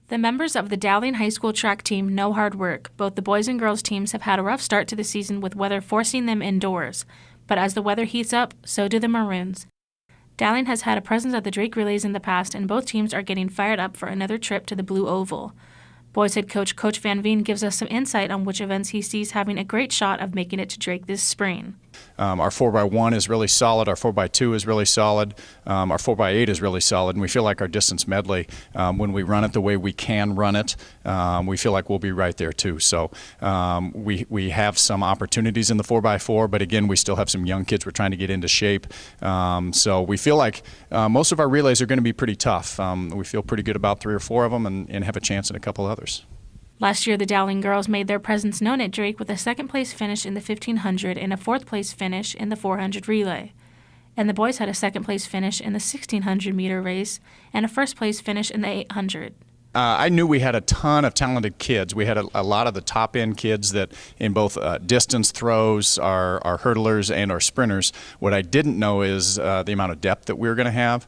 The members of the Dowling High School track team know hard work. Both the boys and girls teams have had a rough start to the season with weather forcing them indoors. But as the weather heats up, so do the Maroons. Dowling has had a presence at the Drake Relays in the past, and both teams are getting fired up for another trip to the Blue Oval. Boys head Coach Van Veen gives us some insight on which events he sees having a great shot of making it to Drake this spring. Our 4x1 is really solid, our 4x2 is really solid, our 4x8 is really solid, and we feel like our distance medley, when we run it the way we can run it, we feel like we'll be right there too. So we have some opportunities in the 4x4, but again, we still have some young kids we're trying to get into shape. So we feel like most of our relays are going to be pretty tough. We feel pretty good about 3 or 4 of them and have a chance in a couple others. Last year, the Dowling girls made their presence known at Drake with a second-place finish in the 1500 and a fourth-place finish in the 400 relay. And the boys had a second-place finish in the 1600-meter race and a first-place finish in the 800. I knew we had a ton of talented kids. We had a lot of the top-end kids that in both distance throws, our hurdlers, and our sprinters. What I didn't know is the amount of depth that we were going to have.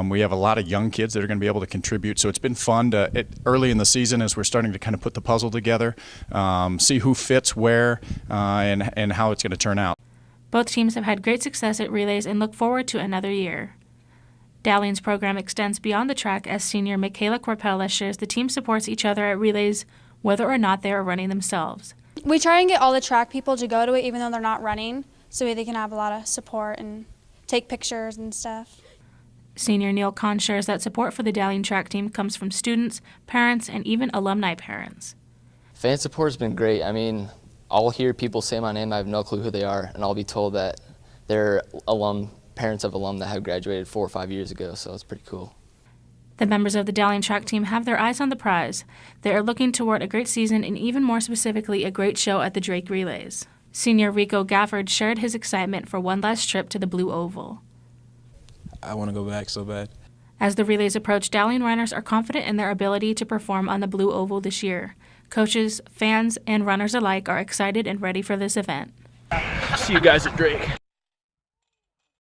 We have a lot of young kids that are going to be able to contribute. So it's been fun to early in the season as we're starting to kind of put the puzzle together, see who fits where and how it's going to turn out. Both teams have had great success at relays and look forward to another year. Dowling's program extends beyond the track as senior Michaela Corpella shares the team supports each other at relays whether or not they are running themselves. We try and get all the track people to go to it even though they're not running, so they can have a lot of support and take pictures and stuff. Senior Neil Kahn shares that support for the Dowling track team comes from students, parents, and even alumni parents. Fan support has been great. I mean, I'll hear people say my name, I have no clue who they are, and I'll be told that they're parents of alum that have graduated 4 or 5 years ago, so it's pretty cool. The members of the Dowling track team have their eyes on the prize. They are looking toward a great season and even more specifically a great show at the Drake Relays. Senior Rico Gafford shared his excitement for one last trip to the Blue Oval. I want to go back so bad. As the relays approach, Dowling runners are confident in their ability to perform on the Blue Oval this year. Coaches, fans, and runners alike are excited and ready for this event. See you guys at Drake.